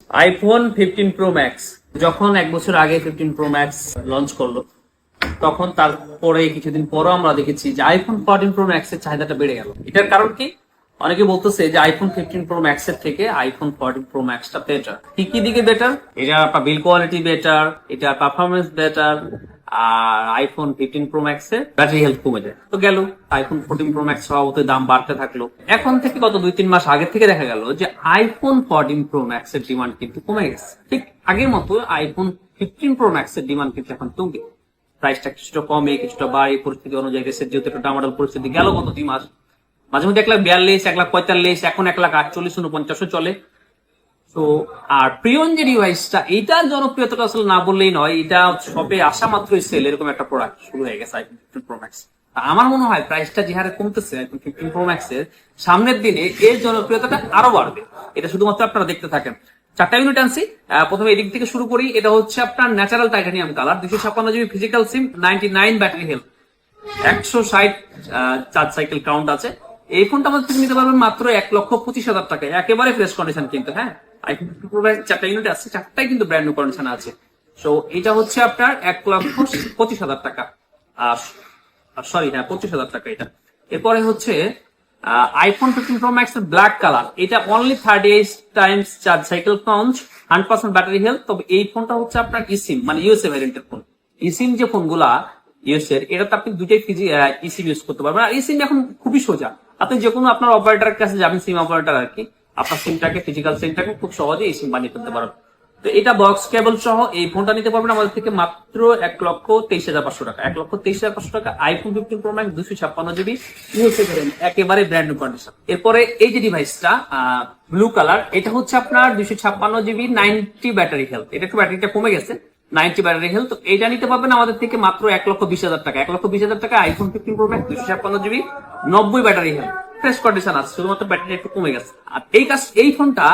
IPhone 15 pro max যখন এক বছর আগে 15 প্রো ম্যাক্স লঞ্চ করলো, তখন তারপরে কিছুদিন পরও আমরা দেখেছি যে আইফোন 14 প্রো ম্যাক্স এর চাহিদাটা বেড়ে গেল। এটার কারণ কি? অনেকে বলতেছে যে আইফোন 15 প্রো ম্যাক্স এর থেকে আইফোন 14 প্রো ম্যাক্সটা বেটার। কি কি দিকে বেটার? এটা আপনার বিল কোয়ালিটি বেটার, এটা পারফরমেন্স বেটার, আর আইফোন 15 প্রো ম্যাক্স এর ব্যাটারি হেলথ কমে যায়। তো গেল আইফোন 14 প্রো ম্যাক্স স্বভাবতই দাম বাড়তে থাকলো। এখন থেকে গত 2-3 মাস আগে থেকে দেখা গেল যে আইফোন 14 প্রো ম্যাক্স এর ডিমান্ড কিন্তু কমে গেছে। ঠিক আগের মতো আইফোন 15 প্রো ম্যাক্স এর ডিমান্ড কিন্তু এখন তুঙ্গে। প্রাইসটা কিছুটা কমে কিছুটা বাড়ে পরিস্থিতি অনুযায়ী গেছে, যেহেতু একটা ডামাডাল পরিস্থিতি গেল গত 2 মাস। মাঝে মধ্যে 1,42,000, 1,45,000, এখন 1,48,000, 49 চলে। তো আর প্রিয়ন যে ডিভাইসটা, এইটার জনপ্রিয়তাটা আসলে না বললেই নয়, এটা সবে আসা মাত্রই সেল, এরকম একটা প্রোডাক্ট শুরু হয়ে গেছে আইফোন 15 প্রো ম্যাক্স। আমার মনে হয় প্রাইসটা যে হারে কমতেছে আইফোন 15 প্রো ম্যাক্স এর, সামনের দিনে এর জনপ্রিয়তাটা আরো বাড়বে। এটা শুধুমাত্র আপনারা দেখতে থাকেন। 4টা ইউনিট আনছি। প্রথমে এদিক থেকে শুরু করি। এটা হচ্ছে আপনার natural titanium colour, 256 GB physical সিম, 99 battery health, 160 charge cycle count আছে। এই ফোনটা আমাদের থেকে নিতে পারবেন মাত্র 1,25,000 টাকায়, একেবারে ফ্রেশ কন্ডিশন কিন্তু। হ্যাঁ, আইফোন 15 প্রো ম্যাক্স 4টা ইউনিট আছে, 4টাই কিন্তু ব্র্যান্ড নিউ কন্ডিশন আছে। সো এটা হচ্ছে আপনার 1,25,000 টাকা। সরি, হ্যাঁ 25,000 টাকা এটা। এরপরে হচ্ছে আইফোন 15 প্রো ম্যাক্স এর ব্ল্যাক কালার, এটা only 38 Times charge cycle count, 100% battery health. তবে এই ফোনটা হচ্ছে আপনার ইসিম মানে ইউএসএ ভ্যারিয়েন্টের ফোন। ইসিম যে ফোনগুলা ইউএস এর, এটাতে আপনি দুইটাই ইসিম ইউজ করতে পারবেন। আর ইসিম এখন খুবই সোজা, আপনি যে কোনো আপনার অপারেটরের কাছে যাবেন, সিম অপারেটর আর কি, আপনার সিমটাকে ফিজিক্যাল সিমটাকে খুব সহজে এই সিম বানিয়ে ফেলতে পারবেন। তো এটা বক্স কেবল সহ এই ফোনটা নিতে পারবেন আমাদের থেকে মাত্র 1,23,500 টাকা। 1,23,500 টাকা iPhone 15 pro max 256 GB USA variant, একেবারে ব্র্যান্ড নিউ কন্ডিশন। এরপরে এই যে ডিভাইসটা ব্লু কালার, এটা হচ্ছে আপনার 256 জিবি 90 ব্যাটারি হেলথ। এটা একটু ব্যাটারিটা কমে গেছে, 90 ব্যাটারি হেলথ। তো এটা নিতে পারবেন আমাদের থেকে মাত্র 1,20,000 টাকা। 1,20,000 টাকা iPhone 15 pro max 256 GB 90 battery health, fresh condition আছে, শুধুমাত্র ব্যাটারি একটু কমে গেছে। আর এই ফোনটা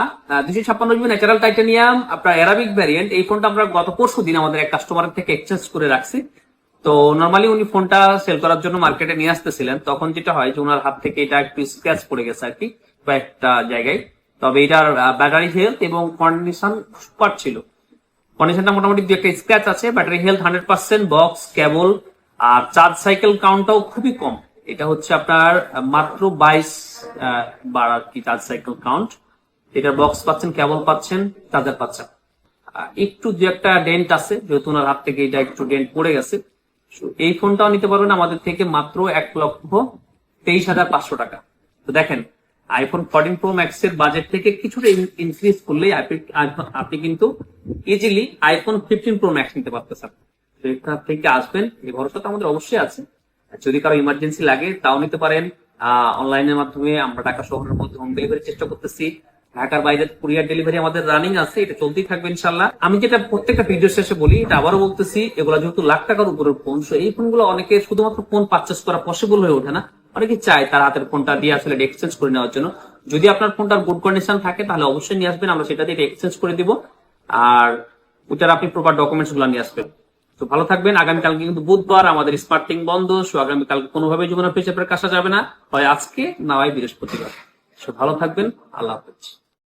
256 জিবি ন্যাচারাল টাইটানিয়াম আপনার অ্যারাবিক ভ্যারিয়েন্ট। এই ফোনটা আমরা গত পরশু দিন আমাদের এক কাস্টমারের থেকে এক্সচেঞ্জ করে রাখছি। তো নরমালি উনি ফোনটা সেল করার জন্য মার্কেটে নিয়ে আসতেছিলেন, তখন যেটা হয় যে ওনার হাত থেকে এটা একটু স্ক্র্যাচ পড়ে গেছে আর কি কয়েকটা জায়গায়। তবে এটার ব্যাটারি হেলথ এবং কন্ডিশন সুপার ছিল। কন্ডিশনটা মোটামুটি 2 একটা স্ক্র্যাচ আছে, ব্যাটারি হেলথ 100%, বক্স কেবল, আর চার্জ সাইকেল কাউন্টটাও খুবই কম। এটা হচ্ছে আপনার মাত্র 22 বার আর কি চার্জ সাইকেল কাউন্ট। এটার বক্স পাচ্ছেন, কেবল পাচ্ছেন, চার্জার পাচ্ছেন। একটু 2 একটা ডেন্ট আছে, যেহেতু ওনার হাত থেকে এটা একটু ডেন্ট পড়ে গেছে। এই ফোনটাও নিতে পারবেন আমাদের থেকে মাত্র 1,23,500 টাকা। তো দেখেন, আইফোন 14 প্রো ম্যাক্স এর বাজেট থেকে কিছুটা ইনক্রিজ করলেই আপনি কিন্তু ইজিলি আইফোন 15 প্রো ম্যাক্স নিতে পারতেছেন। তো এখান থেকে আসবেন, এই ভরসাটা আমাদের অবশ্যই আছে। যদি কারো ইমার্জেন্সি লাগে তাও নিতে পারেন অনলাইনের মাধ্যমে। আমরা ঢাকা শহরের মধ্যে হোম ডেলিভারি চেষ্টা করতেছি, ঢাকার বাইরে কুরিয়ার ডেলিভারি আমাদের রানিং আছে, এটা চলতেই থাকবে ইনশাল্লাহ। আমি যেটা প্রত্যেকটা ভিডিও শেষে বলি, এটা আবারও বলতেছি, এগুলো যেহেতু লাখ টাকার উপরের ফোন, এই ফোনগুলো অনেকে শুধুমাত্র ফোন পারচেস করা পসিবল হয়ে ওঠে না। অনেকে চায় তার হাতের ফোনটা দিয়ে আসলে এক্সচেঞ্জ করে নেওয়ার জন্য। যদি আপনার ফোনটার গুড কন্ডিশন থাকে তাহলে অবশ্যই নিয়ে আসবেন, আমরা সেটা দিয়ে এক্সচেঞ্জ করে দিব। আর ওটার আপনি প্রপার ডকুমেন্টস গুলো নিয়ে আসবেন। তো ভালো থাকবেন। আগামীকালকে কিন্তু বুধবার, আমাদের স্মার্টিং বন্ধ। সো আগামীকালকে কোনোভাবে জীবনের পেছনে কাছে যাবে না, হয় আজকে না হয় বৃহস্পতিবার। সো ভালো থাকবেন, আল্লাহ হাফেজ।